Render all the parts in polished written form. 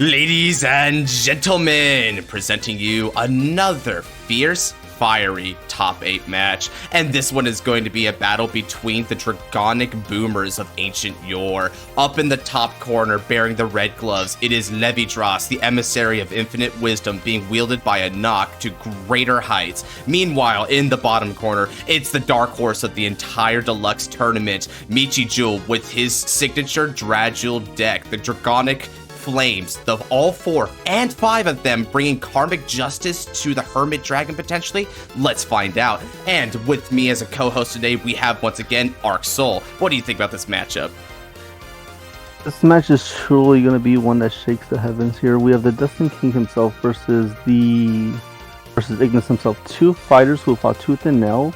Ladies and gentlemen, presenting you another fierce, fiery top 8 match, and this one is going to be a battle between the dragonic boomers of ancient yore. Up in the top corner, bearing the red gloves, it is Levidras, the emissary of infinite wisdom, being wielded by Anak to greater heights. Meanwhile, in the bottom corner, it's the Darkhorse of the entire Deluxe tournament, Michijul, with his signature Drajeweled deck, the dragonic flames, all 4 and 5 of them bringing karmic justice to the hermit dragon potentially. Let's find out. And with me as a co-host today, we have once again Arc Soul. What do you think about this matchup? This match is truly going to be one that shakes the heavens here. We have the Dustin King himself versus Ignis himself. 2 fighters who fought tooth and nail,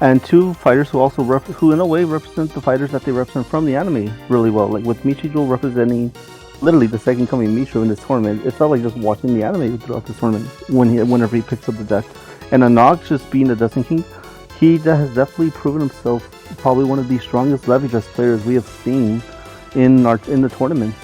and 2 fighters who also who in a way represent the fighters that they represent from the anime really well. Like with Michijul representing literally the second coming of Micho in this tournament. It felt like just watching the anime throughout this tournament whenever he picks up the deck. And Anak just being the Dustin King, he has definitely proven himself probably one of the strongest Levidras players we have seen in the tournament.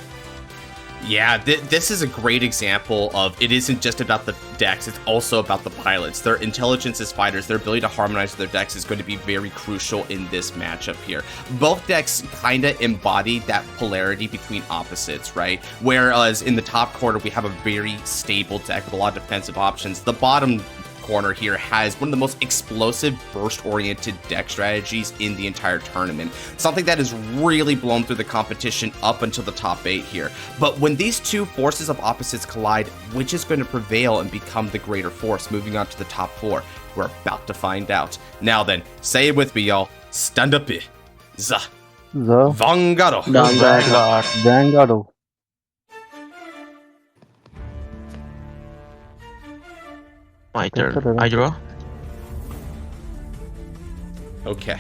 Yeah, this is a great example of it isn't just about the decks, it's also about the pilots. Their intelligence as fighters, their ability to harmonize their decks is going to be very crucial in this matchup here. Both decks kind of embody that polarity between opposites, right? Whereas in the top corner, we have a very stable deck with a lot of defensive options. The bottom corner here has one of the most explosive burst-oriented deck strategies in the entire tournament. Something that has really blown through the competition up until the top 8 here. But when these two forces of opposites collide, which is going to prevail and become the greater force? Moving on to the top 4, we're about to find out. Now then, say it with me, y'all. Stand up. Vanguard. Vanguard. My turn. I draw. Okay.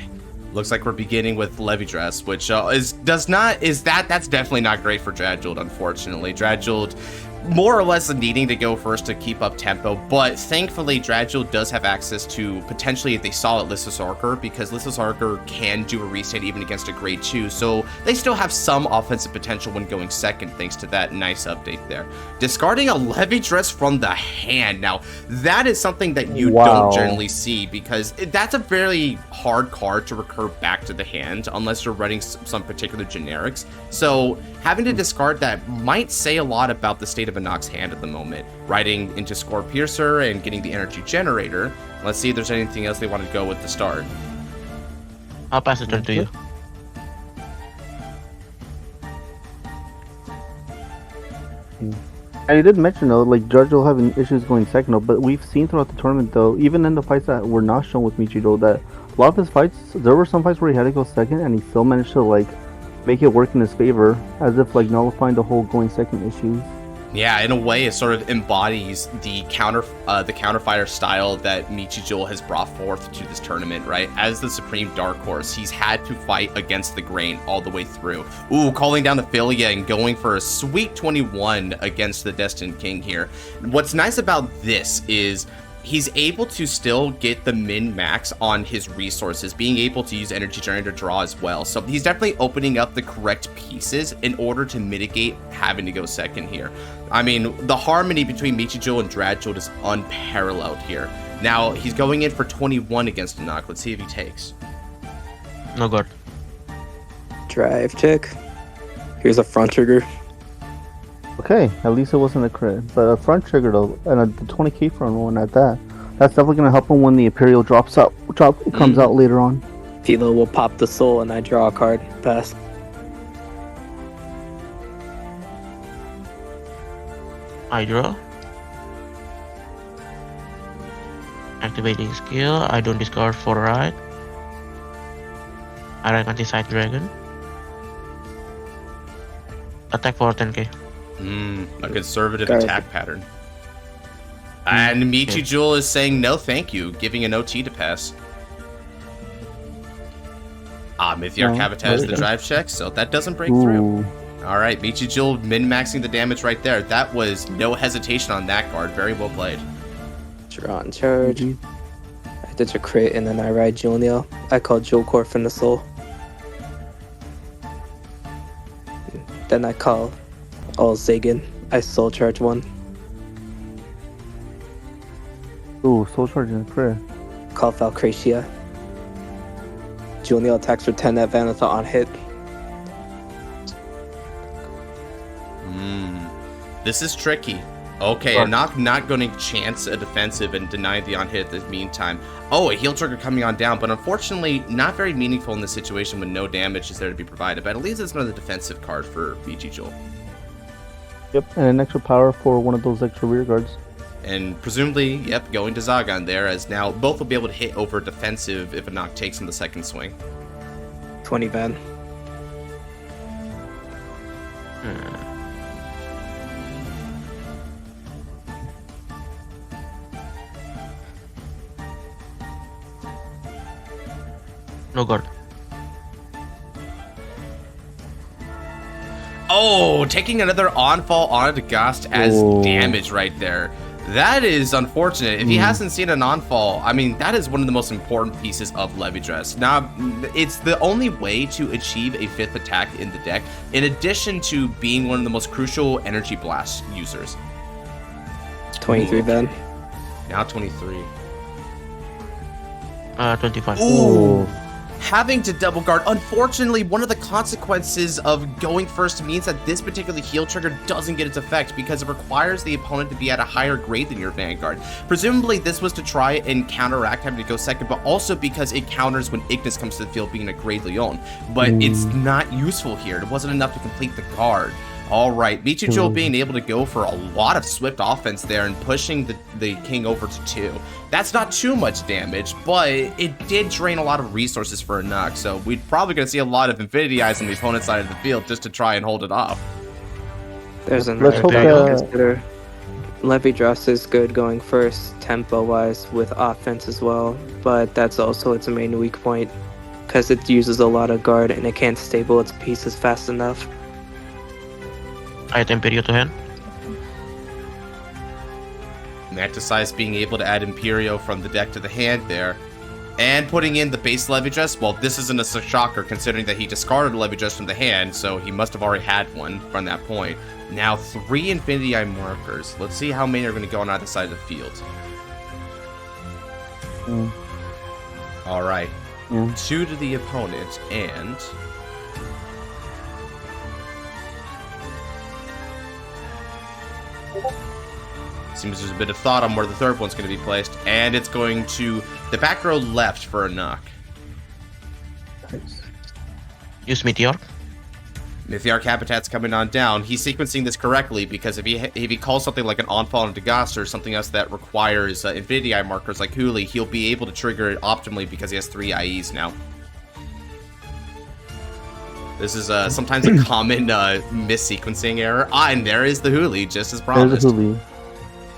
Looks like we're beginning with Levidras, which that's definitely not great for Drajeweled, unfortunately. Drajeweled more or less needing to go first to keep up tempo, but thankfully Drajeweled does have access to potentially, they saw it, Lithosargour, because Lithosargour can do a reset even against a grade 2, so they still have some offensive potential when going second thanks to that nice update there. Discarding a Levidras from the hand. Now, that is something that you don't generally see, because that's a very hard card to recur back to the hand unless you're running some particular generics. So having to discard that might say a lot about the state of Anak's hand at the moment. Riding into Score Piercer and getting the energy generator. Let's see if there's anything else they want to go with to start. I'll pass the turn to you. And you did mention though, like Drajeweled having issues going second though, but we've seen throughout the tournament though, even in the fights that were not shown with Michijul, that a lot of his fights, there were some fights where he had to go second and he still managed to like make it work in his favor, as if like nullifying the whole going second issues. Yeah, in a way, it sort of embodies the counterfire style that Michijul has brought forth to this tournament, right? As the supreme Darkhorse, he's had to fight against the grain all the way through. Ooh, calling down the Philya and going for a sweet 21 against the Destined King here. What's nice about this is he's able to still get the min-max on his resources, being able to use energy generator draw as well. So he's definitely opening up the correct pieces in order to mitigate having to go second here. I mean, the harmony between Michijul and Drajeweled is unparalleled here. Now, he's going in for 21 against Anak. Let's see if he takes. No good. Drive check. Here's a front trigger. Okay, at least it wasn't a crit, but a front trigger though, and a 20k front one at that. That's definitely gonna help him when the Imperial comes out later on. Philo will pop the soul and I draw a card. Pass. I draw. Activating skill. I don't discard for right. I rank anti-side dragon. Attack for 10k. A conservative attack pattern. And Michijul is saying no thank you, giving an OT to pass. Mithyark Habitat has the drive check, so that doesn't break through. Alright, Michijul min-maxing the damage right there. That was no hesitation on that guard. Very well played. Draw and charge. I did a crit and then I ride Junior. I call Jolkor from the soul. Then I call all Zagan. I soul charge one. Ooh, soul charge and prayer. Call Falcracia. Junior attacks for 10 at Vanguard on hit. This is tricky. Okay, Anak not going to chance a defensive and deny the on hit at the meantime. Oh, a heal trigger coming on down, but unfortunately not very meaningful in this situation when no damage is there to be provided. But at least it's another defensive card for Michijul. Yep, and an extra power for one of those extra rear guards. And presumably, yep, going to Zagan there, as now both will be able to hit over defensive if Anak takes in the second swing. 20 Van. No guard. Oh, taking another onfall on Dagast as damage right there. That is unfortunate. If he hasn't seen an onfall, I mean, that is one of the most important pieces of Levidras. Now, it's the only way to achieve a 5th attack in the deck, in addition to being one of the most crucial energy blast users. 23 Van. Now 23. 25. Ooh. Having to double guard. Unfortunately, one of the consequences of going first means that this particular heal trigger doesn't get its effect because it requires the opponent to be at a higher grade than your Vanguard. Presumably, this was to try and counteract having to go second, but also because it counters when Ignis comes to the field being a grade Leon. But it's not useful here. It wasn't enough to complete the guard. All right, Michijul being able to go for a lot of swift offense there and pushing the king over to 2. That's not too much damage, but it did drain a lot of resources for Anak, so we're probably going to see a lot of Infinity Eyes on the opponent's side of the field just to try and hold it off. There's another thing to consider. Levidras is good going first, tempo-wise, with offense as well, but that's also its main weak point, because it uses a lot of guard and it can't stable its pieces fast enough. I Imperio to hand. Nacticize being able to add Imperio from the deck to the hand there. And putting in the base Levidras. Well, this isn't a shocker considering that he discarded Levidras from the hand, so he must have already had one from that point. Now 3 Infinity Eye markers. Let's see how many are going to go on either side of the field. Alright. 2 to the opponent, and... seems there's a bit of thought on where the third one's going to be placed, and it's going to the back row left for Anak. Use Meteor. Mythiarch Habitat's coming on down. He's sequencing this correctly because if he calls something like an onfall into Dagast or something else that requires Infinity Eye markers like Huli, he'll be able to trigger it optimally because he has 3 IEs now. This is sometimes a common mis-sequencing error. And there is the Huli, just as promised. There's the Huli.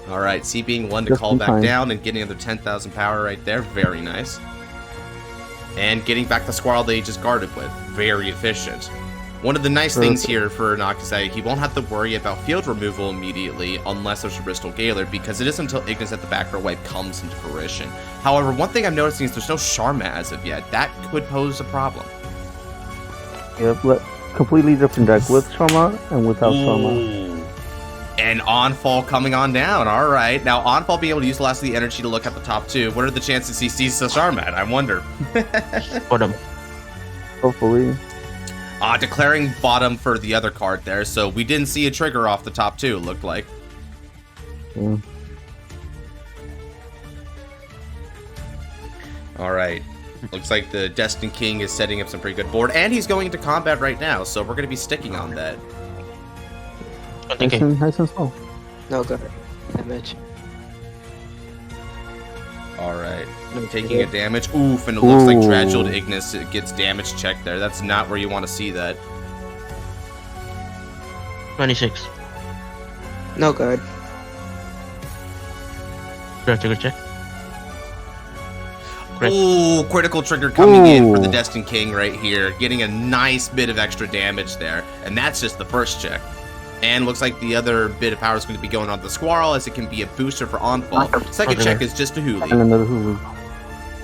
Alright, C being one to Just call back time. down and getting another 10,000 power right there. Very nice. And getting back the Squirrel that he just guarded with. Very efficient. One of the nice things here for Anak is that he won't have to worry about field removal immediately unless there's a Bristol Gaylord, because it isn't until Ignis at the back row wipe comes into fruition. However, one thing I'm noticing is there's no Sharma as of yet. That could pose a problem. Yep, completely different deck with Sharma and without Sharma. And Onfall coming on down. All right. Now, Onfall being able to use the last of the energy to look at the top 2. What are the chances he sees the Sharmat? I wonder. Bottom. Hopefully. Declaring bottom for the other card there. So we didn't see a trigger off the top 2, it looked like. Yeah. All right. Looks like the Destined King is setting up some pretty good board. And he's going into combat right now. So we're going to be sticking on that. Nice and slow. No good damage. Alright. Taking a damage. Oof, and it looks like Drajeweled Ignis gets damage checked there. That's not where you want to see that. 26. No good. Trigger check. Crit. Ooh, critical trigger coming in for the Destined King right here. Getting a nice bit of extra damage there. And that's just the first check. And looks like the other bit of power is going to be going on the Squirrel, as it can be a booster for Onfall. Second check is just a And Huli. another Hulu.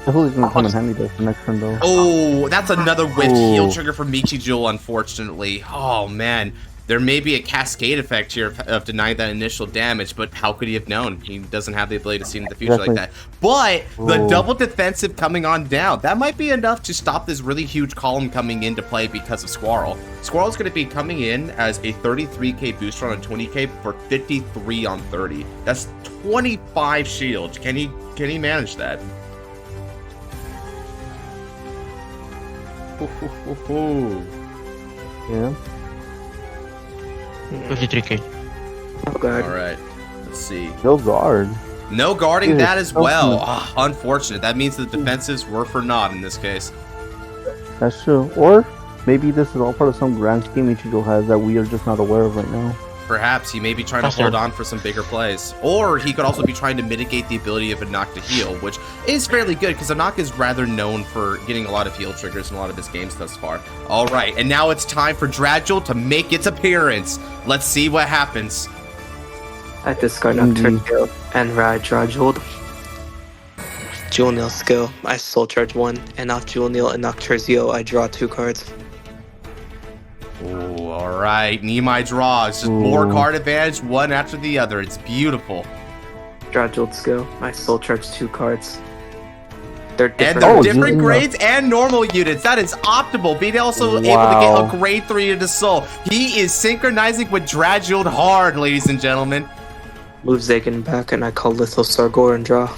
The Hulu's gonna come in handy though for next turn though. Oh, that's another whiffed heal trigger for Michijul, unfortunately. Oh, man. There may be a cascade effect here of denying that initial damage, but how could he have known? He doesn't have the ability to see into the future like that. But the double defensive coming on down, that might be enough to stop this really huge column coming into play because of Squirrel. Squirrel's going to be coming in as a 33k booster on a 20k for 53 on 30. That's 25 shields. Can he manage that? Yeah. 53k. Oh god. All right. Let's see. No guard. No guarding that as so well. cool. Oh, unfortunate. That means the defensives were for naught in this case. That's true. Or maybe this is all part of some grand scheme Ichigo has that we are just not aware of right now. Perhaps he may be trying to hold on for some bigger plays. Or he could also be trying to mitigate the ability of Anak to heal, which is fairly good because Anak is rather known for getting a lot of heal triggers in a lot of his games thus far. All right, and now it's time for Drajeweled to make its appearance. Let's see what happens. I discard Noctursio and ride Drajeweled. Jewel Nail skill, I soul charge 1, and off Jewel Nail and Noctursio, I draw 2 cards. Oh, all right. Nimai draws. Just more card advantage, one after the other. It's beautiful. Drajeweled skill, I soul charge 2 cards. They're And different. they're different grades and normal units. That is optimal. Being also able to get a grade 3 into soul. He is synchronizing with Drajeweled hard, ladies and gentlemen. Move Zagan back, and I call Lithosargour and draw.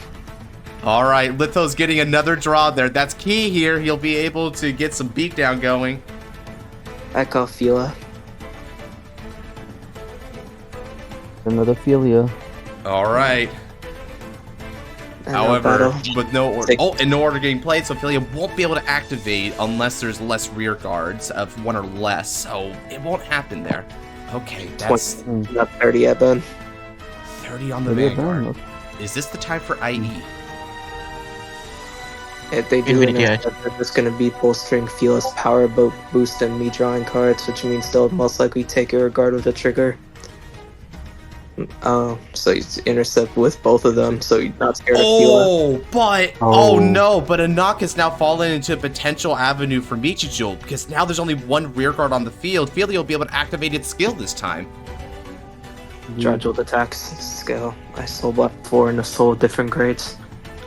All right, Litho's getting another draw there. That's key here. He'll be able to get some beatdown going. I call Philya. Another Philya. All right. And However, with no order, and no order getting played, so Philya won't be able to activate unless there's less rear guards of 1 or less. So it won't happen there. Okay, that's 20, not 30 yet, Ben. 30 on the Vanguard. Is this the time for IE? If they do, they're just going to be bolstering Philya's power boost and me drawing cards, which means they'll most likely take a regard with the trigger. So you intercept with both of them, so you're not scared of Philya. Oh no, but Anak has now fallen into a potential avenue for Michijo, because now there's only 1 rearguard on the field. Philya will be able to activate its skill this time. Drajeweled attacks skill. I soul block 4 and a soul different grades.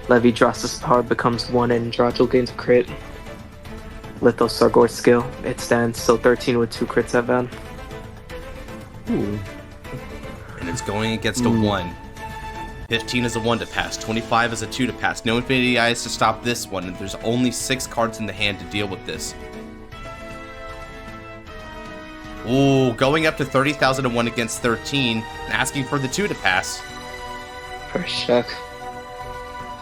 Levidras' power becomes 1 and Drajeweled gains a crit. Lithosargour skill. It stands, so 13 with 2 crits at Van. Ooh. And it's going against a 1. 15 is a 1 to pass. 25 is a 2 to pass. No Infinity Eyes to stop this one. And there's only 6 cards in the hand to deal with this. Ooh, going up to 30,001 against 13. And asking for the 2 to pass. First check.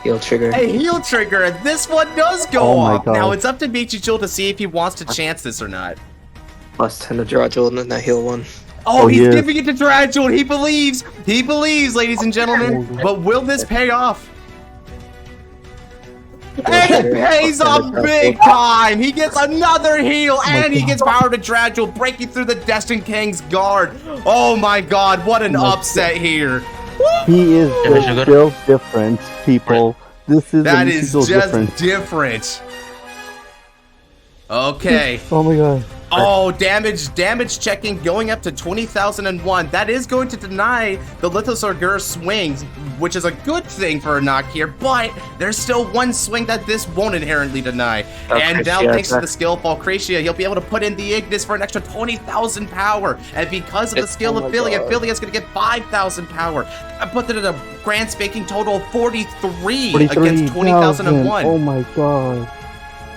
Heal trigger. A heal trigger, and this one does go off. Now it's up to Michijo to see if he wants to chance this or not. Plus 10 to Drajeweled and then heal 1. Oh, he's giving it to Drajeweled. He believes. He believes, ladies and gentlemen. But will this pay off? And it pays off big time. He gets another heal, and he gets power to Drajeweled, breaking through the Destined King's guard. Oh my God, what an upset here. He is just built different, people. That is just different. Okay. Oh my God. Oh, damage checking going up to 20,001. That is going to deny the Lithosargour swings, which is a good thing for Anak here, but there's still 1 swing that this won't inherently deny. And now, thanks to the skill of Falcracia, he'll be able to put in the Ignis for an extra 20,000 power. And because of the skill of Philya, Philya's going to get 5,000 power. I put it at a grand spanking total of 43 against 20,001. Oh my God.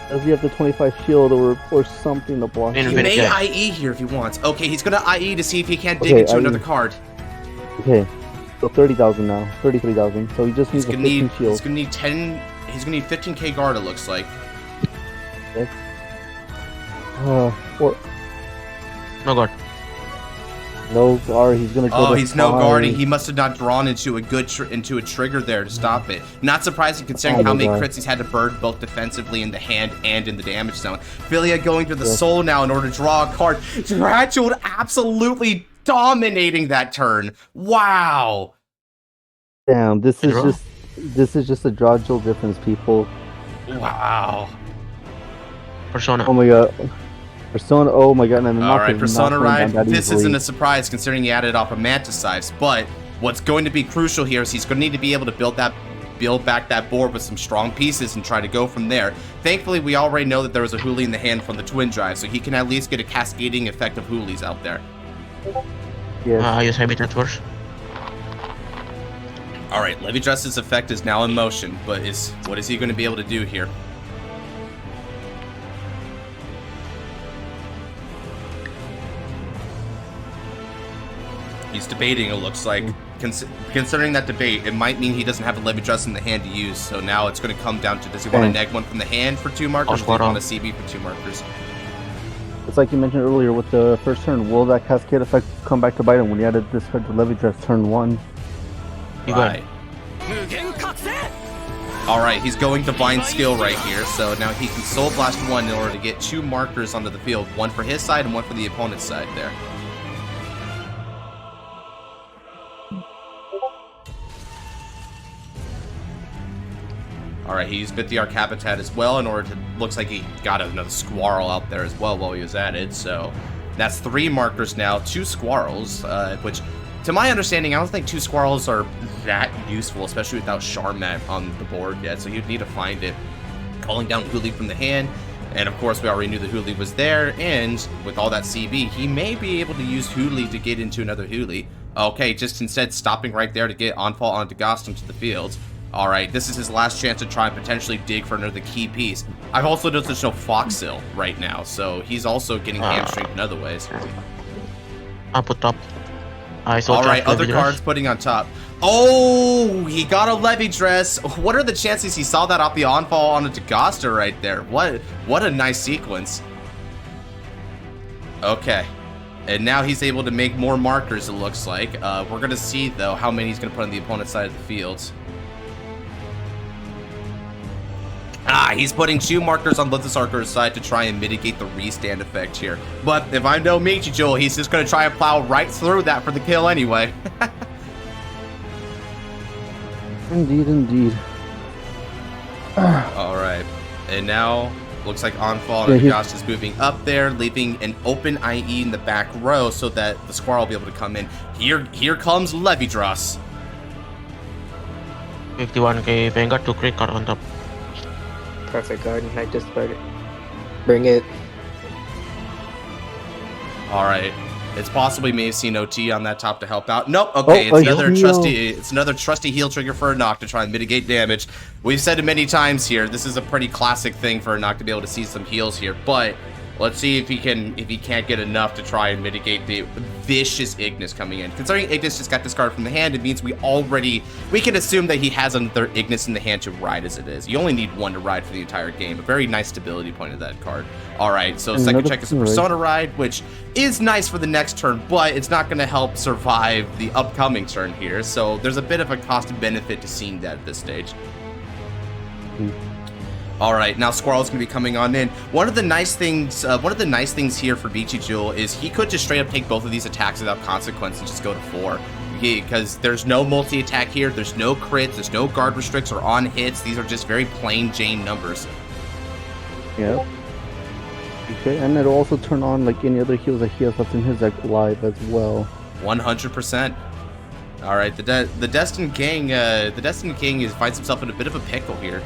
Does he have the 25 shield or something to block? He may IE here if he wants. Okay, he's gonna IE to see if he can't dig into another card. Okay, so 30,000 now, 33,000. So he just needs a 15 shield. He's gonna need 10. He's gonna need 15k guard. It looks like. Okay. No guard. No guard. He's gonna go. Oh, he's no guarding. He must have not drawn into a good into a trigger there to stop it. Not surprising considering how many crits he's had to burn both defensively in the hand and in the damage zone. Philya going to the soul now in order to draw a card. Drajeweled absolutely dominating that turn. Wow. Damn, this is just a Drajeweled difference, people. Wow. Persona. Oh my God. Persona, oh my god, and All right, Persona Ride. This easily. isn't a surprise considering he added off a Manticize, but what's going to be crucial here is he's going to need to be able to build back that board with some strong pieces and try to go from there. Thankfully, we already know that there was a Huli in the hand from the Twin Drive, so he can at least get a cascading effect of Hulis out there. Yes. Use Habitat first. All right, Levidras' effect is now in motion, but what is he going to be able to do here? He's debating, it looks like. Considering that debate, it might mean he doesn't have a Levidras in the hand to use, so now it's going to come down to, does he want to neg one from the hand for 2 markers, or does he want a CB for 2 markers? It's like you mentioned earlier with the first turn, will that cascade effect come back to bite him when he added this card to Levidras turn 1? Right. Alright, he's going Divine Skill right here, so now he can Soul Blast 1 in order to get 2 markers onto the field, 1 for his side and 1 for the opponent's side there. Alright, he used Mythiarch Habitat as well in order to, looks like he got another Squirrel out there as well while he was at it, so that's 3 markers now, 2 Squirrels, which, to my understanding, I don't think 2 Squirrels are that useful, especially without Charmat on the board yet, so you'd need to find it. Calling down Huli from the hand, and of course we already knew the Huli was there, and with all that CB, he may be able to use Huli to get into another Huli. Okay, just instead stopping right there to get Onfall onto Ghost into the field. Alright, this is his last chance to try and potentially dig for another key piece. I've also noticed no Foxhill right now, so he's also getting hamstringed in other ways. I'll put top. Alright, other cards putting on top. Oh, he got a Levidras. What are the chances he saw that off the onfall on a Dagosta right there? What a nice sequence. Okay. And now he's able to make more markers, it looks like. We're going to see, though, how many he's going to put on the opponent's side of the field. He's putting 2 markers on Lithosargour's side to try and mitigate the restand effect here. But if I know Michijul, he's just going to try and plow right through that for the kill anyway. Indeed, indeed. Alright. And now, looks like Onfall and Gosh is moving up there, leaving an open IE in the back row so that the Squirrel will be able to come in. Here comes Levidras. 51k Vanguard to crit card on top. Perfect garden. I just started. Bring it. Alright. It's possibly may have seen OT on that top to help out. Nope. Okay, it's another trusty heal trigger for Anak to try and mitigate damage. We've said it many times here. This is a pretty classic thing for Anak to be able to see some heals here, but let's see if he can't get enough to try and mitigate the vicious Ignis coming in. Considering Ignis just got discarded from the hand, it means we can assume that he has another Ignis in the hand to ride as it is. You only need 1 to ride for the entire game. A very nice stability point of that card. Alright, so second check is a Persona Ride, which is nice for the next turn, but it's not going to help survive the upcoming turn here. So there's a bit of a cost and benefit to seeing that at this stage. Alright, now Squirrel's gonna be coming on in. One of the nice things here for Michijul is he could just straight up take both of these attacks without consequence and just go to 4. Because there's no multi-attack here, there's no crits, there's no guard restricts or on hits. These are just very plain Jane numbers. Yeah. Okay, and it'll also turn on like any other heals that he has left in his deck live as well. 100%. Alright, the Destined King finds himself in a bit of a pickle here.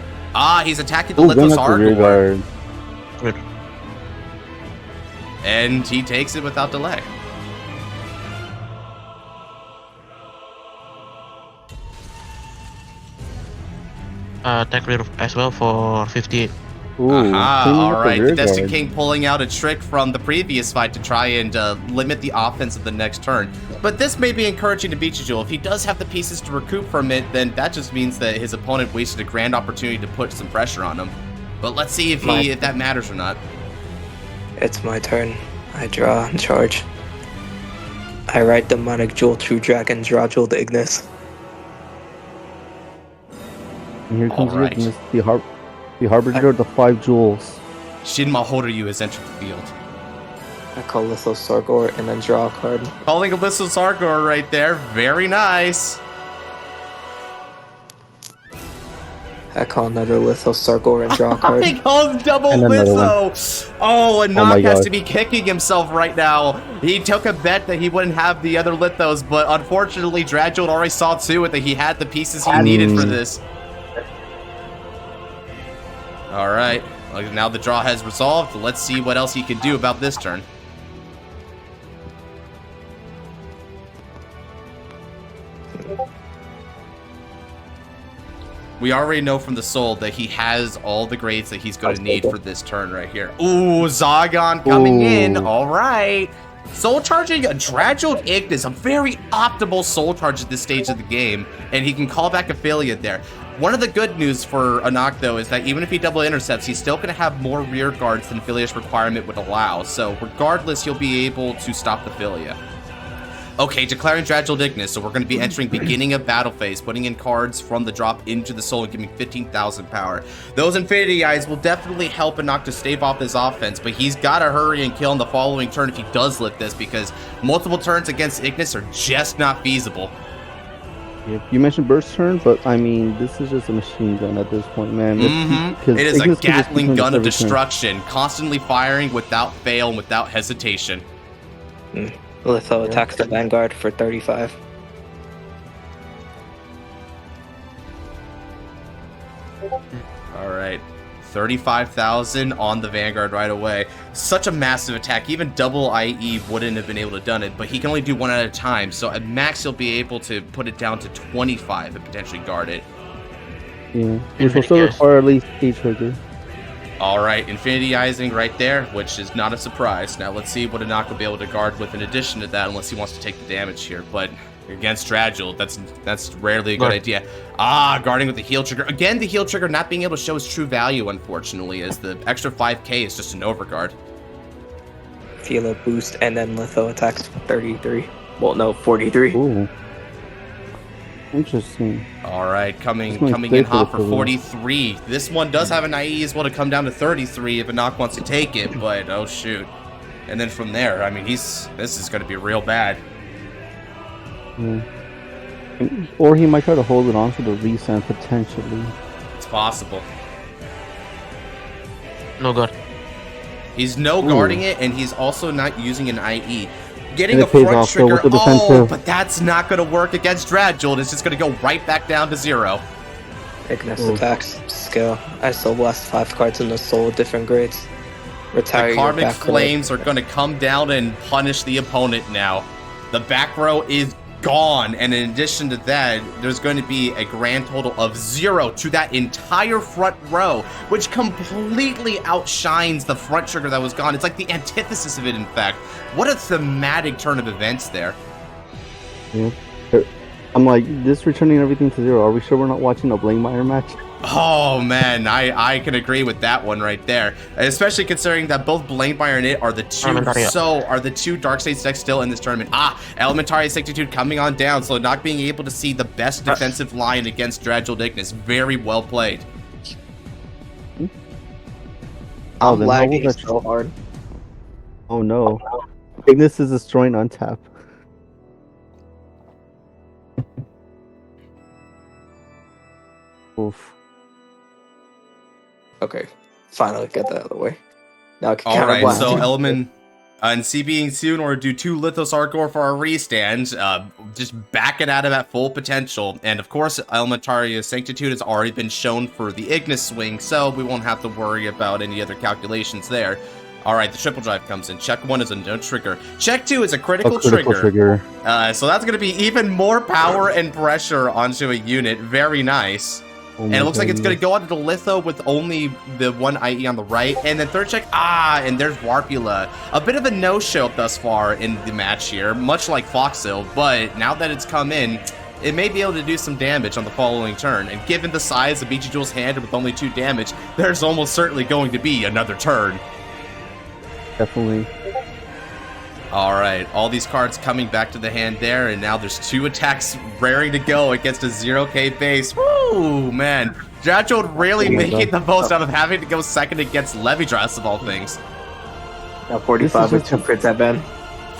He's attacking the Lithosargour. Good. And he takes it without delay. Attack rate as well for 58. Alright, the Destined King pulling out a trick from the previous fight to try and limit the offense of the next turn. But this may be encouraging to Michijul. If he does have the pieces to recoup from it, then that just means that his opponent wasted a grand opportunity to put some pressure on him. But let's see if that matters or not. It's my turn. I draw and charge. I write Demonic Jewel, True Dragon, Drajeweled Ignis. And here comes Ignis, the Harbinger of the 5 Jewels. Shin Mahoryu has entered the field. I call Lithosargour and then draw a card. Calling a Lithosargour right there. Very nice. I call another Lithosargour and draw a card. He calls double And another Litho. Oh, Anak my has God. to be kicking himself right now. He took a bet that he wouldn't have the other Lithos, but unfortunately, Drajeweled already saw to it that he had the pieces he needed for this. All right. Now the draw has resolved. Let's see what else he can do about this turn. We already know from the soul that he has all the grades that he's going to need for this turn right here. Ooh, Zagan coming in. All right. Soul charging a Drajeweled Ignis, a very optimal soul charge at this stage of the game, and he can call back a Philya there. One of the good news for Anak, though, is that even if he double intercepts, he's still going to have more rear guards than Philya's requirement would allow. So regardless, he'll be able to stop the Philya. Okay, declaring Drajeweled Ignis, so we're going to be entering beginning of battle phase, putting in cards from the drop into the soul and giving 15,000 power. Those Infinity Eyes will definitely help Anak to stave off his offense, but he's got to hurry and kill in the following turn if he does lift this, because multiple turns against Ignis are just not feasible. You mentioned burst turn, but I mean, this is just a machine gun at this point, man. It is a Gatling gun of destruction, constantly firing without fail and without hesitation. Litho attacks the Vanguard for 35. All right. 35,000 on the Vanguard right away. Such a massive attack. Even double IE wouldn't have been able to done it, but he can only do one at a time. So at max, he'll be able to put it down to 25 and potentially guard it. Yeah, which will still require at least a trigger. All right, Infinity-izing right there, which is not a surprise. Now let's see what Anak will be able to guard with in addition to that, unless he wants to take the damage here. But against Drajeweled, that's rarely a good idea. Guarding with the heal trigger. Again, the heal trigger not being able to show its true value, unfortunately, as the extra 5k is just an overguard. Feel a boost, and then Litho attacks for 33. Well, no, 43. Ooh. Interesting. All right, coming in hot for 43. This one does have an IE as well to come down to 33 if Anak wants to take it, but oh shoot. And then from there, I mean, this is going to be real bad. Yeah. Or he might try to hold it on for the resend potentially. It's possible. No guard. He's no guarding it, and he's also not using an IE. Getting a pays front off, trigger, with the defensive. but that's not going to work against Drajeweled. It's just going to go right back down to 0. Ignis attacks skill. I still blast 5 cards in the soul, different grades. Retire The your Karmic back row. Flames are going to come down and punish the opponent now. The back row is gone, and in addition to that, there's going to be a grand total of 0 to that entire front row, which completely outshines the front trigger that was gone. It's like the antithesis of it, in fact. What a thematic turn of events there. Yeah. I'm like, this returning everything to 0. Are we sure we're not watching a Blankmire match? Oh man, I can agree with that one right there, especially considering that both Blankmire and it are the two Dark Stage decks still in this tournament. Elementaria Sanctitude coming on down, so not being able to see the best defensive line against Drajeweled Ignis. Very well played. I'm lagging so hard. Oh no, Ignis is destroying untap. Oof. Okay, finally get that out of the way. Now I can All right, counterblast. so Element and CBing soon, or do 2 Lithosargour for our restand, just backing at him at full potential. And of course, Elementaria Sanctitude has already been shown for the Ignis swing, so we won't have to worry about any other calculations there. All right, the triple drive comes in. Check 1 is a no trigger. Check 2 is a critical trigger. So that's going to be even more power and pressure onto a unit. Very nice. And it looks like it's going to go onto the Litho with only the 1 IE on the right. And then third check, and there's Varpula. A bit of a no-show thus far in the match here, much like Foxhill. But now that it's come in, it may be able to do some damage on the following turn. And given the size of Jewel's hand with only 2 damage, there's almost certainly going to be another turn. Definitely. All right, all these cards coming back to the hand there, and now there's 2 attacks raring to go against a 0k base. Woo, man. Drajeweled really making the most out of having to go second against Levidras of all things. Now 45 with 2 crits at Ben.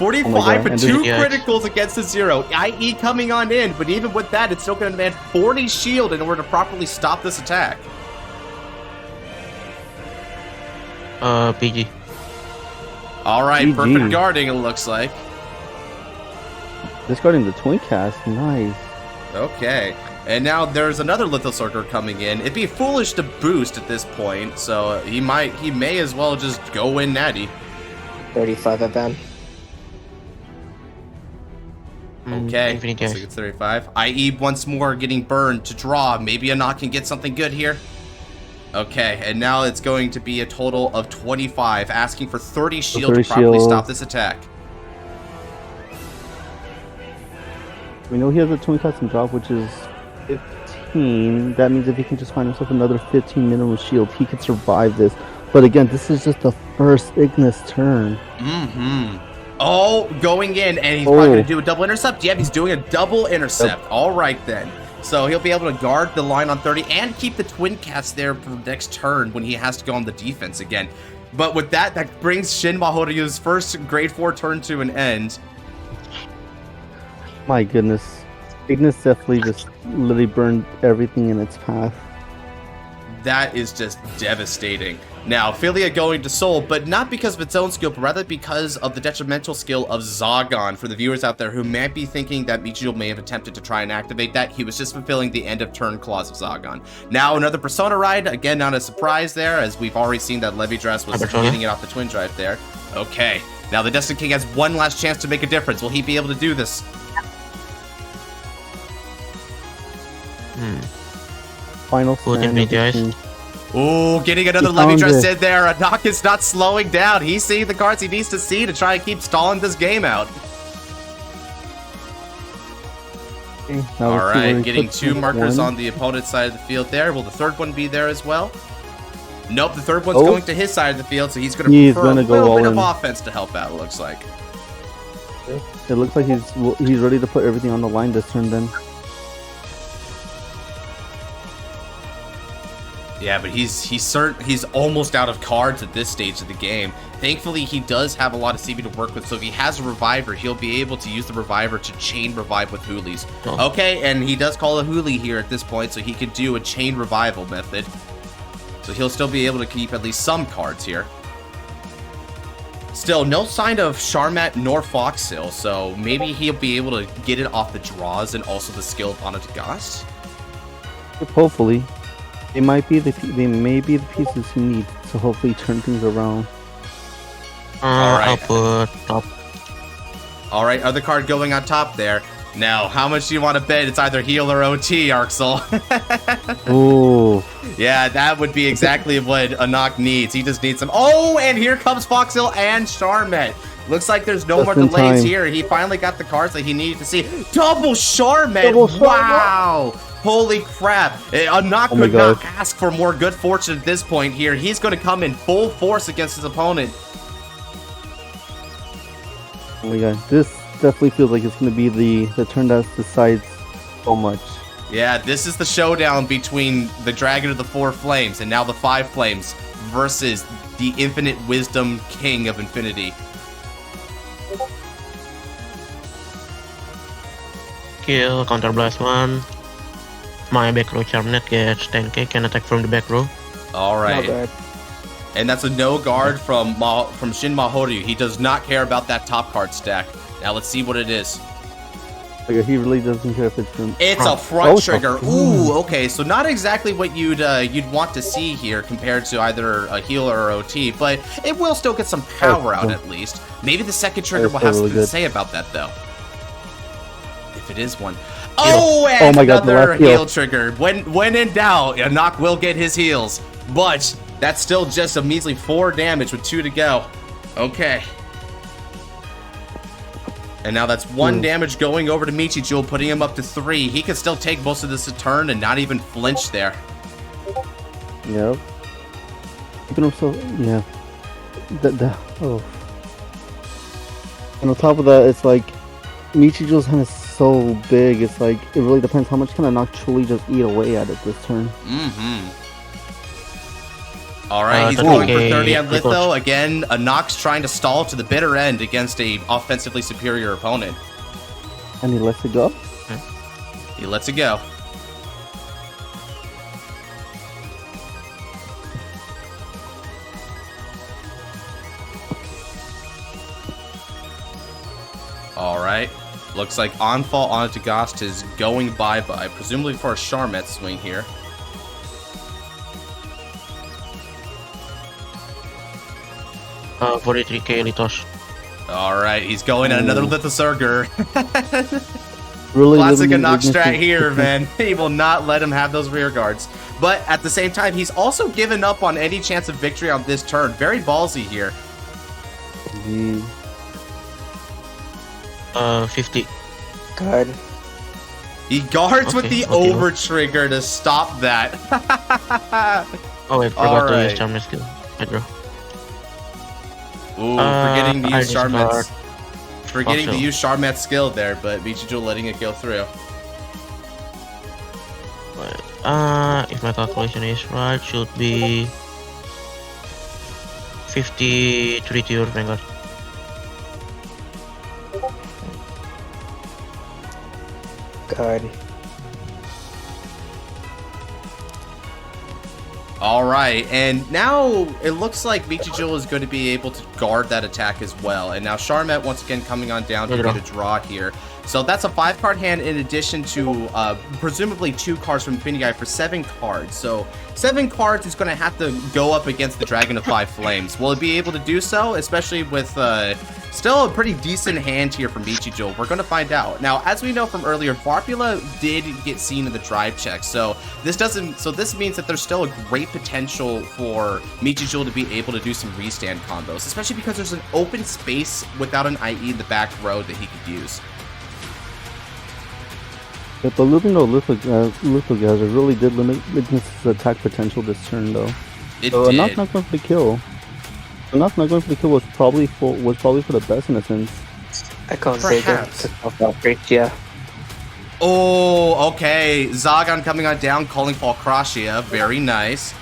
45 for and 2 yeah. criticals against the 0. IE coming on in, but even with that, it's still going to demand 40 shield in order to properly stop this attack. PG. All right, GG. perfect guarding, it looks like. Discarding the Twincast, nice. Okay, and now there's another Lithosargour coming in. It'd be foolish to boost at this point, so he may as well just go in natty. 35 at Van. Okay, Infinite looks Gas. like it's 35. IE once more getting burned to draw. Maybe Anak can get something good here. Okay, and now it's going to be a total of 25, asking for 30 shield 30 to properly shield. stop this attack. We know he has a Twincast and drop, which is 15. That means if he can just find himself another 15 minimum shield, he could survive this. But again, this is just the first Ignis turn. Oh, going in, and he's probably going to do a double intercept. Yep, he's doing a double intercept. All right, then. So he'll be able to guard the line on 30 and keep the Twincast there for next turn when he has to go on the defense again. But with that, that brings Shin Mahoryu's first grade 4 turn to an end. My goodness. Ignis definitely just literally burned everything in its path. That is just devastating. Now, Philya going to Soul, but not because of its own skill, but rather because of the detrimental skill of Zagan. For the viewers out there who might be thinking that Michijo may have attempted to try and activate that, he was just fulfilling the end of turn clause of Zagan. Now, another Persona ride. Again, not a surprise there, as we've already seen that Levidras was getting it off the Twin Drive there. Okay, now the Destined King has one last chance to make a difference. Will he be able to do this? Final Good stand. infinite guys. Ooh, getting another He found Levidras it. in there. Anak is not slowing down. He's seeing the cards he needs to see to try and keep stalling this game out. Now All let's see where right, he getting puts 2 this markers one. on the opponent's side of the field there. Will the third one be there as well? Nope, the third one's Oh. going to his side of the field, so he's going to He's prefer gonna a go little all bit of in. offense to help out, it looks like. It looks like he's ready to put everything on the line this turn then. Yeah, but he's almost out of cards at this stage of the game. Thankfully, he does have a lot of CB to work with, so if he has a Reviver, he'll be able to use the Reviver to chain revive with Hoolies. Oh. Okay, and he does call a Hoolie here at this point, so he could do a chain revival method. So he'll still be able to keep at least some cards here. Still, no sign of Charmat nor Foxhill, so maybe he'll be able to get it off the draws and also the skill upon it to Ghost. Hopefully. They may be the pieces he needs to hopefully turn things around. Alright. I'll put top. All right, other card going on top there. Now, how much do you want to bet it's either heal or OT, Arxel? Ooh. Yeah, that would be exactly what Anak needs. He just needs some. Oh, and here comes Foxhill and Charmet. Looks like there's no Just more in delays time. here. He finally got the cards that he needed to see. Double Charmet! Double Charmet! Wow! Holy crap. Anak Oh my could not God. ask for more good fortune at this point here. He's going to come in full force against his opponent. Oh my god. This definitely feels like it's going to be the turn that decides so much. Yeah, this is the showdown between the Dragon of the 4 Flames and now the 5 Flames versus the Infinite Wisdom King of Infinity. Kill, counter blast 1. My back row Charmnet gets 10k, can attack from the back row. All Not right. bad. And that's a no guard from Shin Mahoryu. He does not care about that top card stack. Now let's see what it is. Like, he really doesn't care if it's from. It's a front it's a- trigger. Ooh, okay. So not exactly what you'd want to see here compared to either a healer or OT, but it will still get some power out at least. Maybe the second trigger will have still really something to good. say about that though. If it is one. Oh, and Oh my God, the another last heal. heal trigger. When in doubt, Anak will get his heals, but that's still just a measly 4 damage with 2 to go. Okay. And now that's 1 damage going over to Michijo, putting him up to 3. He can still take most of this a turn and not even flinch there. Yep. Keeping himself. Yeah. Oh. And on top of that, it's like Michijo's hand is so big. It's like it really depends how much can Anak truly just eat away at it this turn. Mm-hmm. All right, he's going for 30 on Litho. Again, Anak's trying to stall to the bitter end against a offensively superior opponent. And he lets it go? He lets it go. All right. Looks like Onfall onto Ghost is going bye-bye, presumably for a Charmet swing here. Uh, 43k Lithos. All right, he's going at another Lithosargour. Really Classic Anak strat here, man. He will not let him have those rear guards. But at the same time, he's also given up on any chance of victory on this turn. Very ballsy here. 50. God. He guards with the over trigger to stop that. Oh wait, forgot to use Charmed skill. I draw. Ooh, forgetting to use Charmet's. Forgetting to use Charmet's skill there, but Michijou letting it go through. But, if my calculation is right, should be 53 to your Vanguard. God. All right, and now it looks like Michijou is going to be able to guard that attack as well. And now Charmet once again coming on down to get a draw here. So that's a 5-card hand in addition to presumably 2 cards from Philya for 7 cards. So 7 cards is going to have to go up against the Dragon of 5 Flames. Will it be able to do so, especially with still a pretty decent hand here from Michijou? We're going to find out. Now, as we know from earlier, Varpula did get seen in the drive check. So this means that there's still a great potential for Michijou to be able to do some restand combos, especially because there's an open space without an IE in the back row that he could use. Yeah, but losing to Lithogazers really did limit Ignis' attack potential this turn, though. It so did. Anak not going for the kill. Anak not going for the kill was probably for the best in a sense. I can't say that. Yeah. Oh, okay. Zagan coming on down, calling Falcracia. Very nice.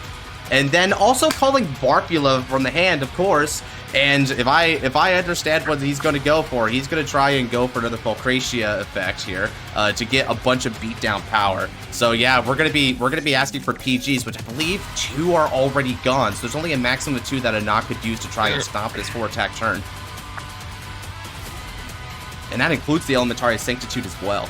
And then also calling Varpula from the hand, of course. And if I understand what he's going to go for, he's going to try and go for another Falcracia effect here to get a bunch of beatdown power. So yeah, we're gonna be asking for PGs, which I believe 2 are already gone. So there's only a maximum of 2 that Anak could use to try and stop this 4-attack turn. And that includes the Elementary Sanctitude as well.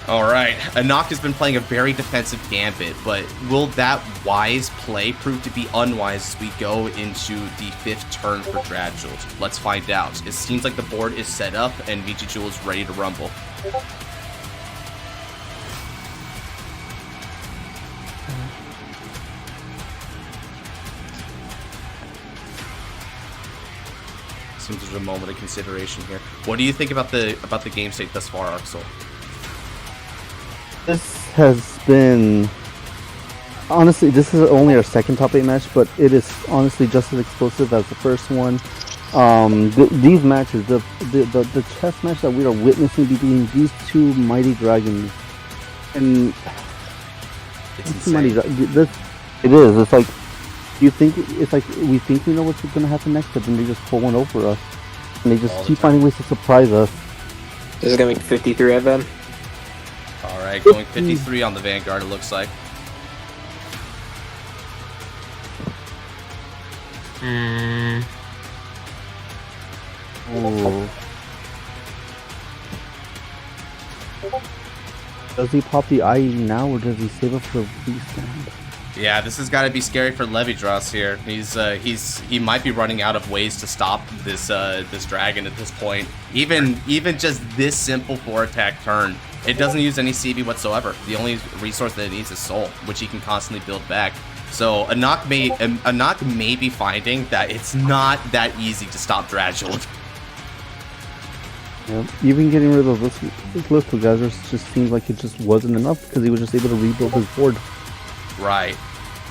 Alright, Anak has been playing a very defensive gambit, but will that wise play prove to be unwise as we go into the 5th turn for Drajeweled? Let's find out. It seems like the board is set up and Michijou is ready to rumble. Seems there's a moment of consideration here. What do you think about the game state thus far, Arxel? This has been, honestly, this is only our second top 8 match, but it is honestly just as explosive as the first one. These matches, the chess match that we are witnessing between these 2 mighty dragons, and it's insane. It is. It's like we think we know what's going to happen next, but then they just pull one over us, and they just keep finding ways to surprise us. This is gonna make 53 of them. Alright, going 53 on the Vanguard, it looks like. Oh. Does he pop the IE now, or does he save up for the restand? Yeah, this has got to be scary for Levidras here. He might be running out of ways to stop this this dragon at this point. Even just this simple 4-attack turn, it doesn't use any CV whatsoever. The only resource that it needs is soul, which he can constantly build back. So Anak may be finding that it's not that easy to stop Drajeweled. Yeah, even getting rid of this Lithogazers just seems like it just wasn't enough because he was just able to rebuild his board. Right.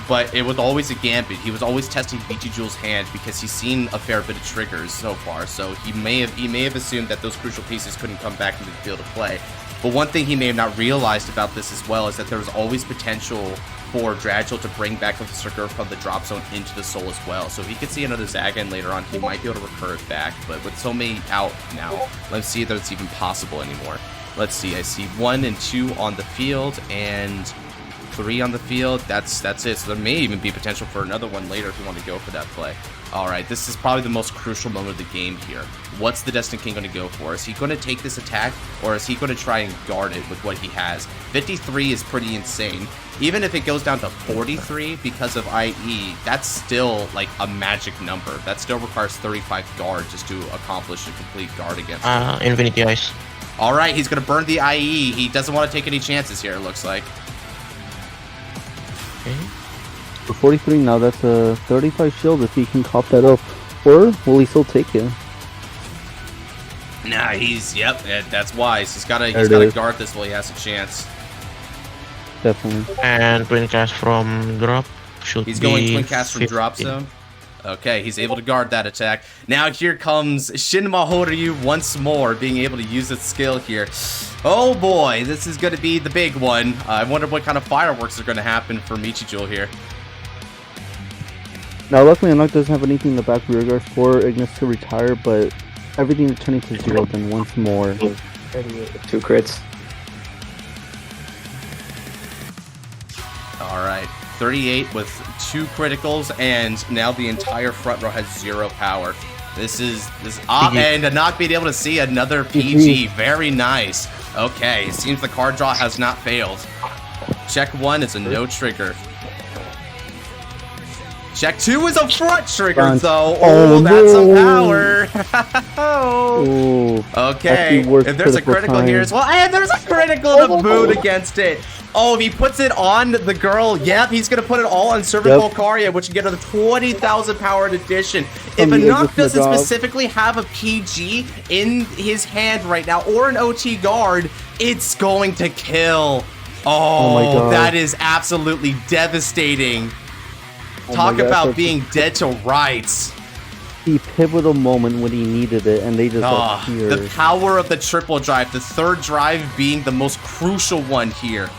But it was always a gambit. He was always testing Michijou's hand because he's seen a fair bit of triggers so far. So he may have assumed that those crucial pieces couldn't come back into the field of play. But one thing he may have not realized about this as well is that there was always potential for Dragile to bring back Lithosargour from the drop zone into the soul as well. So if he could see another Zagan later on, he might be able to recur it back. But with so many out now, let's see if that's even possible anymore. Let's see. I see 1 and 2 on the field and 3 on the field. That's it. So there may even be potential for another one later if you want to go for that play. All right, this is probably the most crucial moment of the game here. What's the Destined King going to go for? Is he going to take this attack, or is he going to try and guard it with what he has? 53 is pretty insane. Even if it goes down to 43 because of IE, that's still like a magic number. That still requires 35 guard just to accomplish a complete guard against him. Infinity Ice. All right, he's going to burn the IE. He doesn't want to take any chances here, it looks like. Okay. For 43 now, that's a 35 shield if he can cop that up. Or will he still take it? Nah, yep, that's wise. He's gotta guard this while he has a chance. Definitely. And Twincast from drop should He's be going Twincast from 50. drop zone. Okay, he's able to guard that attack. Now here comes Shin Mahoryu once more, being able to use its skill here. Oh boy, this is gonna be the big one. I wonder what kind of fireworks are gonna happen for Michijul here. Now, luckily, Anak doesn't have anything in the back rear guard for Ignis to retire, but everything returning to 0 then once more. 38 with 2 crits. Alright, 38 with 2 criticals, and now the entire front row has 0 power. This is and Anak being able to see another PG. Very nice. Okay, it seems the card draw has not failed. Check 1 is a no trigger. Check 2 is a front trigger, though. Oh, that's some power. Okay, if there's a critical here as well, and there's a critical to boot against it. Oh, if he puts it on the girl, yep, he's going to put it all on Servant Falcracia, which can get another 20,000 power in addition. If Anak doesn't specifically have a PG in his hand right now, or an OT guard, it's going to kill. Oh my God. That is absolutely devastating. Talk about being dead to rights. The pivotal moment when he needed it, and they just appeared. The power of the triple drive, the third drive being the most crucial one here.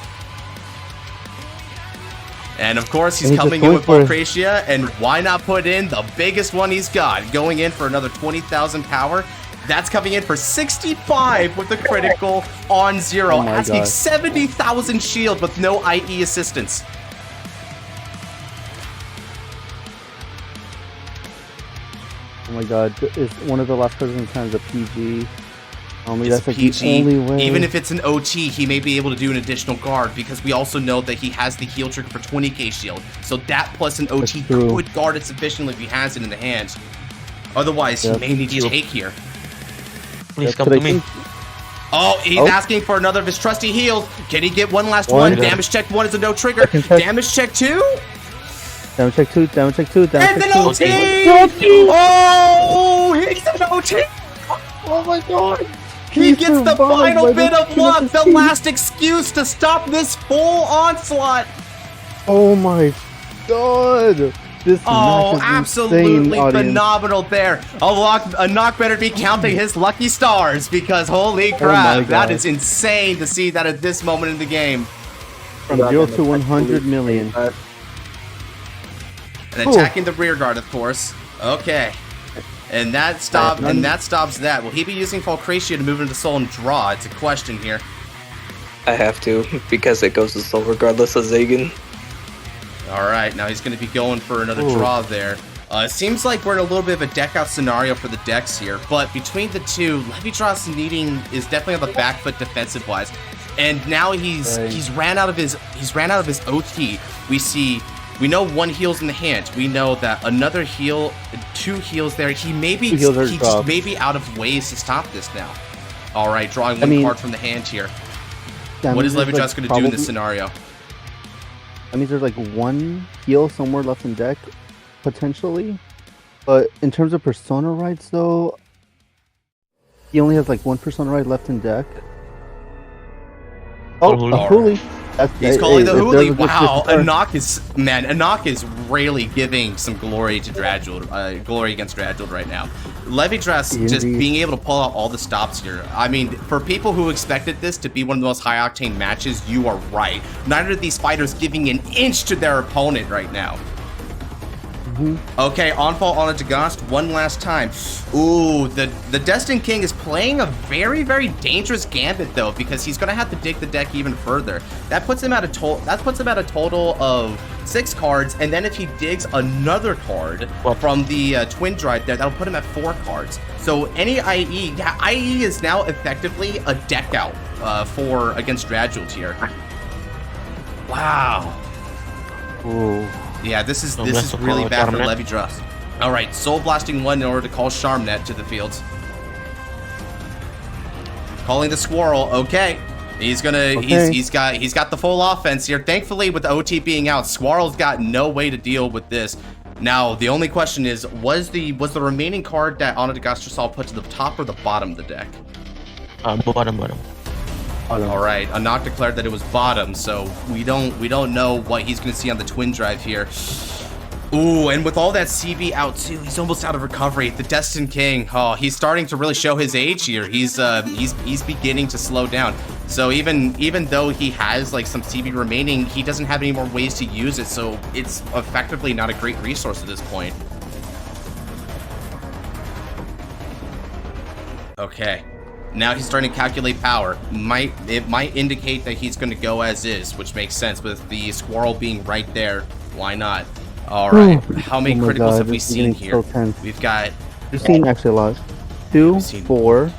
And of course, he's coming in with Falcracia, and why not put in the biggest one he's got? Going in for another 20,000 power. That's coming in for 65 with the critical on 0, asking 70,000 shield with no IE assistance. Oh my God, is one of the last presidents has a PG. It's that's a like PG. The only way. Even if it's an OT, he may be able to do an additional guard because we also know that he has the heal trigger for 20k shield. So that plus an OT could guard it sufficiently if he has it in the hands. Otherwise, he may need to take here. Please come to me. Oh, he's asking for another of his trusty heals. Can he get one last one? Damage check 1 is a no trigger. Damage check 2? Damage check 2, damage check 2, damage check 2. And an OT! Oh, he's an OT! Oh my God! He gets the final bit of luck, the last excuse to stop this full onslaught. Oh my God! This match is absolutely insane, phenomenal there. Anak better be counting his lucky stars because holy crap, that is insane to see that at this moment in the game. From 0 to 100 million. And attacking the rear guard, of course. Okay. And that stops that. Will he be using Falcracia to move into Soul and draw? It's a question here. I have to, because it goes to Soul regardless of Zagan. Alright, now he's going to be going for another draw there. It seems like we're in a little bit of a deck out scenario for the decks here, but between the two, Levidras is definitely on the back foot defensive wise. And now he's ran out of his OT. We know 1 heal's in the hand. We know that another heal, 2 heals there. He may be out of ways to stop this now. All right, drawing 1 card from the hand here. What is Levidras going to do in this scenario? That means there's like 1 heal somewhere left in deck, potentially. But in terms of Persona rights, though, he only has like 1 Persona right left in deck. Oh, Huli. He's calling the Huli. Wow, Anak is really giving some glory to Drajeweled, glory against Drajeweled right now. Levidras just being able to pull out all the stops here. I mean, for people who expected this to be one of the most high-octane matches, you are right. Neither of these fighters giving an inch to their opponent right now. Okay, onfall on a Dagast one last time. Ooh, the Destined King is playing a very, very dangerous gambit though, because he's gonna have to dig the deck even further. That puts him at a total of 6 cards, and then if he digs another card from the Twin Drive there, that'll put him at 4 cards. So any IE, IE is now effectively a deck out for against Drajeweled here. Wow. Ooh. Yeah, this is really bad for Levidras. All right, Soul Blasting 1 in order to call Charmnet to the field. Calling the Squirrel. Okay. He's got the full offense here. Thankfully, with the OT being out, Squirrel's got no way to deal with this. Now, the only question is, was the remaining card that Anak put to the top or the bottom of the deck? Bottom. All right, Anak declared that it was bottom, so we don't know what he's going to see on the Twin Drive here. Ooh, and with all that CB out too, he's almost out of recovery. The Destined King, oh, he's starting to really show his age here. He's beginning to slow down. So even though he has like some CB remaining, he doesn't have any more ways to use it. So it's effectively not a great resource at this point. Okay. Now he's starting to calculate power. It might indicate that he's going to go as is, which makes sense with the Squirrel being right there. Why not? All right. How many criticals have we seen here? So We've got. We've seen actually a lot. 2, 4,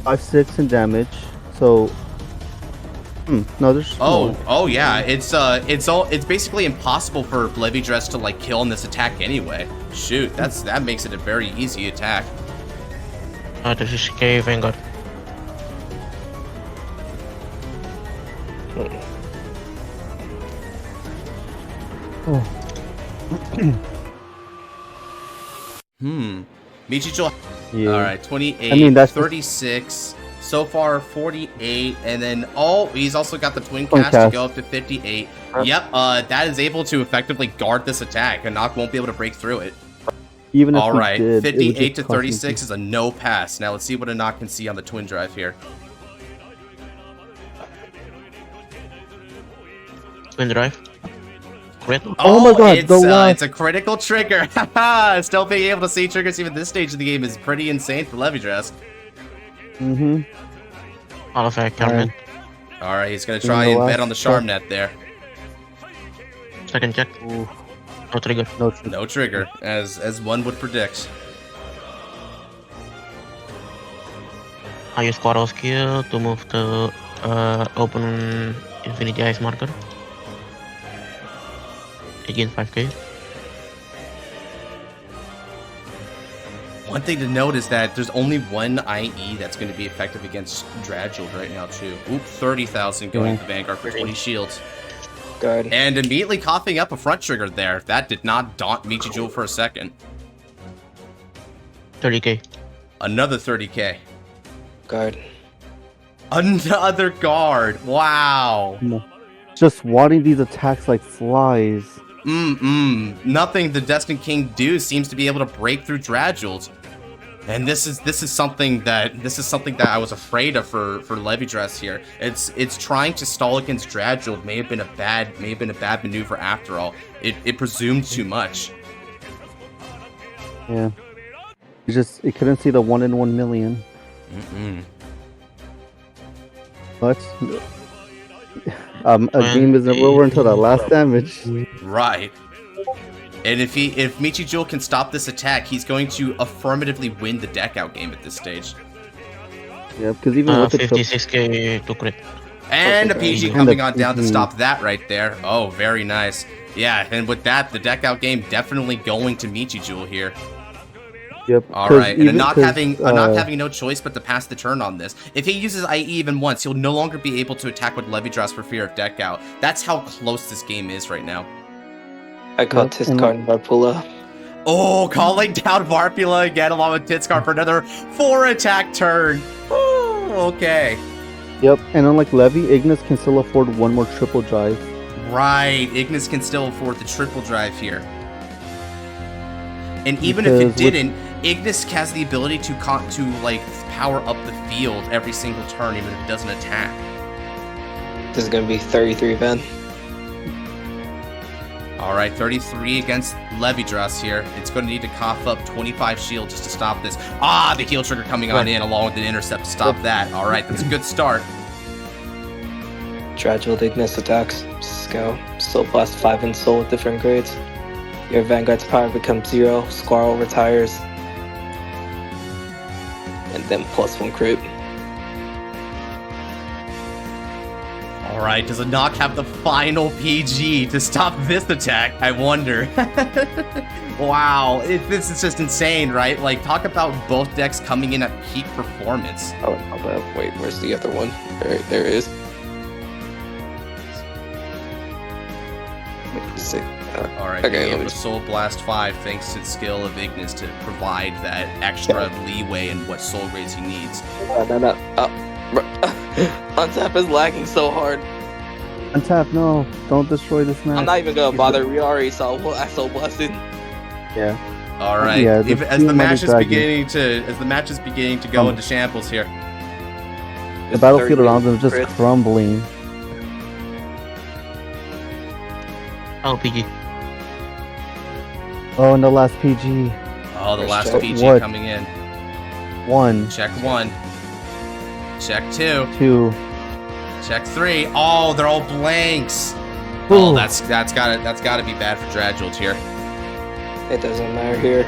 5, 6 in damage. So. No, there's. Oh yeah. It's basically impossible for Levidras to like kill in this attack anyway. Shoot, that makes it a very easy attack. This is K Vanguard. Michijo. Yeah. All right, 28. I mean, that's 36. So far, 48, and then he's also got the Twincast to go up to 58. Yep, that is able to effectively guard this attack, and Anak won't be able to break through it. Even if all right, did, 58 to 36 is a no pass. Now let's see what Anak can see on the Twin Drive here. Twin Drive. Crit. Oh my god, it's a critical trigger. Still being able to see triggers even this stage of the game is pretty insane for Levidras. All of Karmic. All right, he's gonna try and bet on the Charmnet there. Second check. Ooh. No trigger. No trigger, as one would predict. I use Quarrel skill to move to open Infinity Ice marker. Again 5k. One thing to note is that there's only one IE that's going to be effective against Drajeweled right now, too. Oop, 30,000 going to Vanguard for 20 shields. Good. And immediately coughing up a front trigger there. That did not daunt Michijo for a second. 30k. Another 30k. Good. Another guard. Wow. Just wanting these attacks like flies. Nothing the Destined King do seems to be able to break through Drajeweled. And this is something that I was afraid of for Levidras here. It's trying to stall against Drajeweled may have been a bad maneuver after all. It presumed too much. Yeah. It couldn't see the 1 in 1 million. But a game isn't over until that last damage. Right. And if Michijo can stop this attack, he's going to affirmatively win the deck out game at this stage. Yeah, because even with the 56k to crit. And a PG coming on down to stop that right there. Oh, very nice. Yeah, and with that, the deck out game definitely going to Michijo here. Yep. All right, and Anak having no choice but to pass the turn on this. If he uses IE even once, he'll no longer be able to attack with Levidras for fear of deck out. That's how close this game is right now. I call Tizkar and Varpula. Oh, calling down Varpula again along with Tizkar for another 4-attack turn. Ooh, okay. Yep, and unlike Levi, Ignis can still afford one more triple drive. Right, Ignis can still afford the triple drive here. And even if it didn't, Ignis has the ability to like power up the field every single turn, even if it doesn't attack. This is gonna be 33 then. All right, 33 against Levidras here. It's going to need to cough up 25 shield just to stop this. Ah, the heal trigger coming on in along with an intercept to stop that. All right, that's a good start. Drajeweled Ignis attacks. Scale. Soul Blast 5 and Soul with different grades. Your Vanguard's power becomes 0. Squirrel retires. And then +1 crit. All right, does Anak have the final PG to stop this attack? I wonder. Wow, this is just insane, right? Like, talk about both decks coming in at peak performance. Oh, wait, where's the other one? There it is. All right, okay, being able to Soul Blast 5 thanks to the skill of Ignis to provide that extra leeway in what soul grades he needs. No. Untap is lagging so hard. Untap, no. Don't destroy this match. I'm not even gonna bother. We already saw Soul Blasted. Yeah. All right. Yeah, as the match is beginning to go into shambles here. The battlefield around them is just crumbling. Oh, PG. Oh, and the last PG. Oh, the last check. PG What? coming in. 1. Check 1. Check 2. 2. Check 3. Oh, they're all blanks. Ooh. Oh, that's gotta be bad for Drajeweled here. It doesn't matter here.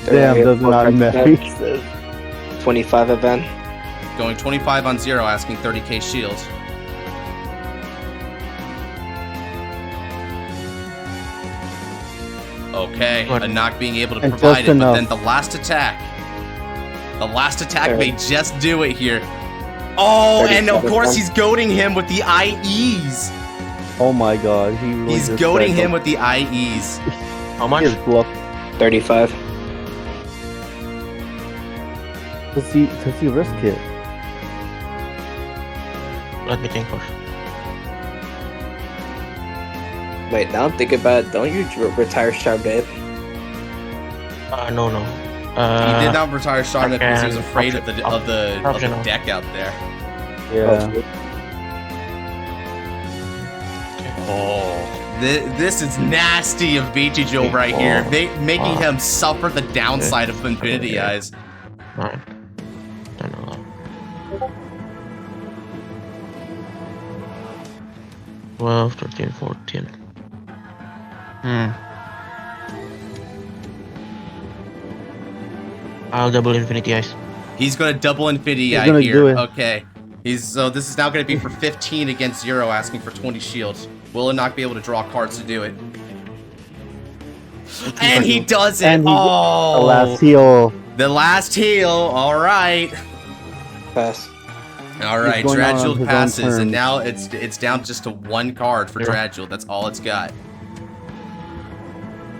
Damn, does not matter. 25 event. Going 25 on 0, asking 30k shield. Okay, Anak being able to And provide just it, but enough. then the last attack may just do it here. Oh, and of course he's goading him with the IEs. Oh my god, he's goading him with the IEs. How much? He is bluff. 35. Does he risk it? Let me think first. Wait, now I'm thinking about it. Don't you retire Charbet? No. He did not retire Charlotte because he was afraid of the optional. deck out there. Yeah. Oh, this is nasty of BTJ right here, making him suffer the downside of Infinity Eyes. 9, 10, 11. 12, 13, 14. I'll double Infinity Eyes. He's gonna double Infinity He's Eye gonna here. do it. Okay. So this is now gonna be for 15 against 0, asking for 20 shields. Will Anak be able to draw cards to do it? And he does it! And the Oh! last heal. The last heal, alright. Pass. Alright, going on Drajeweled his own passes, and terms. now it's down just to 1 card for Drajeweled. That's all it's got.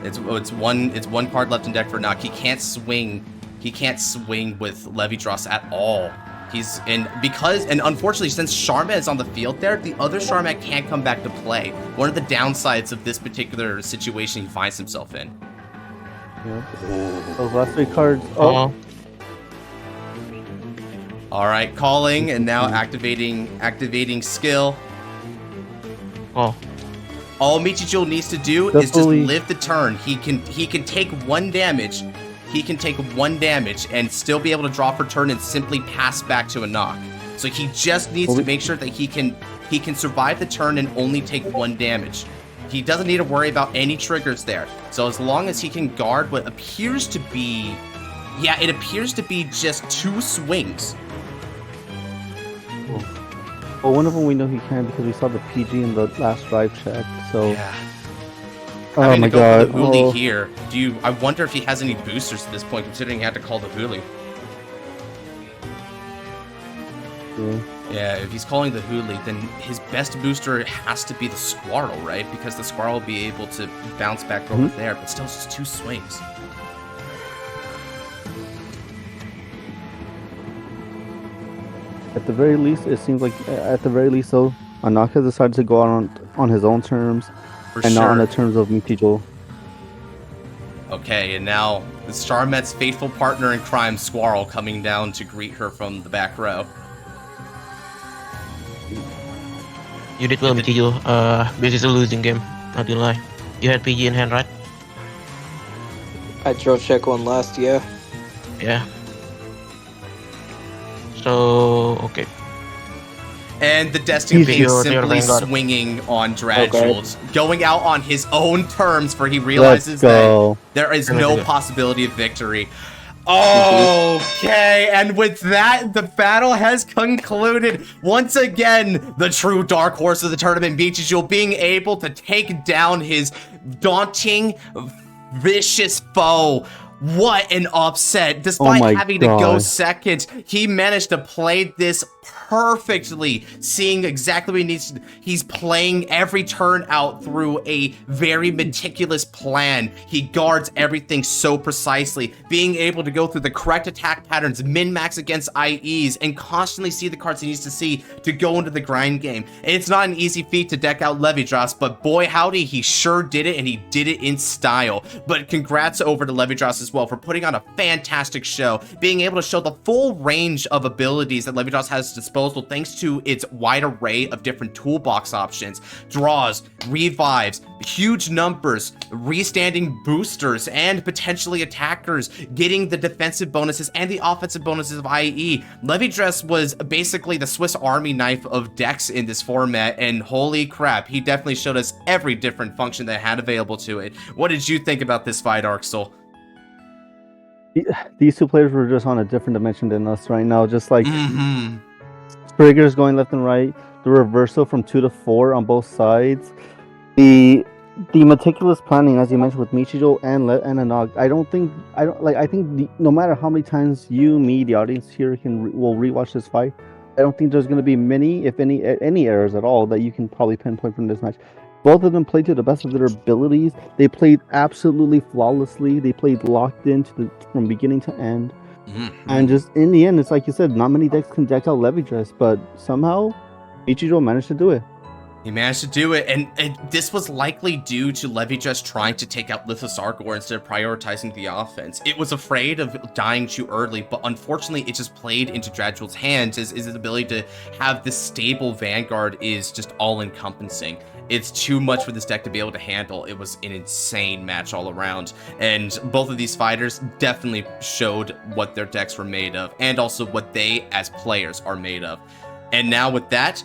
It's one card left in deck for Anak. He can't swing with Levidras at all. And unfortunately, since Sharma is on the field there, the other Sharma can't come back to play. One of the downsides of this particular situation he finds himself in. Yeah. Those last 3 cards. Oh. All right, calling and now activating skill. Oh. All Michijo needs to do is just live the turn. He can take 1 damage. He can take 1 damage and still be able to draw for turn and simply pass back to Anak. So he just needs to make sure that he can survive the turn and only take 1 damage. He doesn't need to worry about any triggers there. So as long as he can guard what appears to be, it appears to be just 2 swings. Well, one of them we know he can because we saw the PG in the last drive check. So. Yeah. Oh my god. The Huli here. I wonder if he has any boosters at this point, considering he had to call the Huli. Yeah, if he's calling the Huli, then his best booster has to be the Squirrel, right? Because the Squirrel will be able to bounce back over there, but still it's just 2 swings. At the very least, it seems like so Anak has decided to go out on his own terms. For and sure. not on the terms of Michijo. Okay, and now the Starmet's faithful partner in crime, Squirrel, coming down to greet her from the back row. You did well, Michijo. This is a losing game, not gonna lie. You had PG in hand, right? I draw check one last, yeah. Yeah. So, okay. And the Destiny being Your simply Vanguard. swinging on Drajeweled, going out on his own terms, for he realizes Let's go. that there is Let's no go. possibility of victory. Okay, and with that, the battle has concluded. Once again, the true dark horse of the tournament, Michijo, being able to take down his daunting, vicious foe. What an upset. Despite my having to go God. second, he managed to play this perfectly, seeing exactly what he needs to do. He's playing every turn out through a very meticulous plan. He guards everything so precisely, being able to go through the correct attack patterns, min-max against IEs, and constantly see the cards he needs to see to go into the grind game. And it's not an easy feat to deck out Levidras, but boy howdy, he sure did it, and he did it in style. But congrats over to Levidras as well for putting on a fantastic show, being able to show the full range of abilities that Levidras has to disposal thanks to its wide array of different toolbox options, draws, revives, huge numbers, restanding boosters, and potentially attackers, getting the defensive bonuses and the offensive bonuses of IE. Levidras was basically the Swiss Army knife of decks in this format, and holy crap, he definitely showed us every different function that had available to it. What did you think about this fight, Arxel? These two players were just on a different dimension than us right now. Just like triggers going left and right, the reversal from 2 to 4 on both sides, the meticulous planning, as you mentioned, with Michijo and Anak. I think no matter how many times you, me, the audience here will rewatch this fight, I don't think there's going to be many, if any errors at all that you can probably pinpoint from this match. Both of them played to the best of their abilities. They played absolutely flawlessly. They played locked in from beginning to end. And just in the end, it's like you said, not many decks can deck out Levidras, but somehow Michijo managed to do it. He managed to do it, and this was likely due to Levidras trying to take out Lithosargour instead of prioritizing the offense. It was afraid of dying too early, but unfortunately it just played into Drajeweld's hands, as his ability to have this stable Vanguard is just all-encompassing. It's too much for this deck to be able to handle. It was an insane match all around, and both of these fighters definitely showed what their decks were made of, and also what they, as players, are made of. And now with that,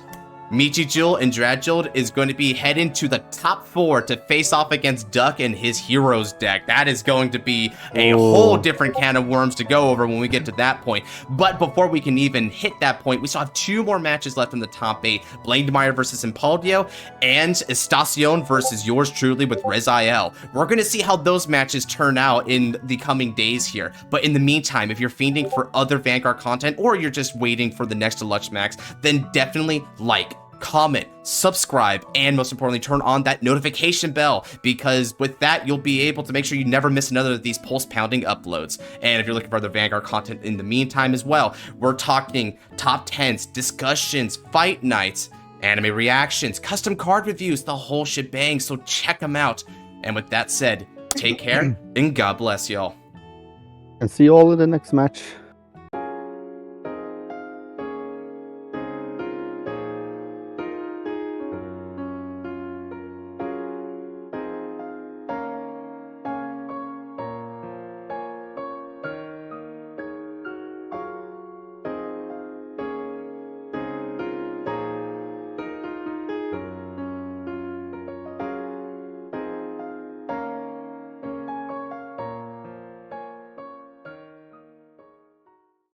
Michijo and Drajeweled is going to be heading to the top 4 to face off against Duck and his Heroes deck. That is going to be a whole different can of worms to go over when we get to that point. But before we can even hit that point, we still have 2 more matches left in the top 8. Blademeyer versus Impaldio and Estacion versus yours truly with Rezael. We're going to see how those matches turn out in the coming days here. But in the meantime, if you're fiending for other Vanguard content, or you're just waiting for the next Deluxe Max, then definitely like, comment, subscribe, and most importantly, turn on that notification bell, because with that, you'll be able to make sure you never miss another of these pulse-pounding uploads. And if you're looking for other Vanguard content in the meantime as well, we're talking top 10s, discussions, fight nights, anime reactions, custom card reviews, the whole shebang, so check them out. And with that said, take care, and God bless y'all. And see you all in the next match.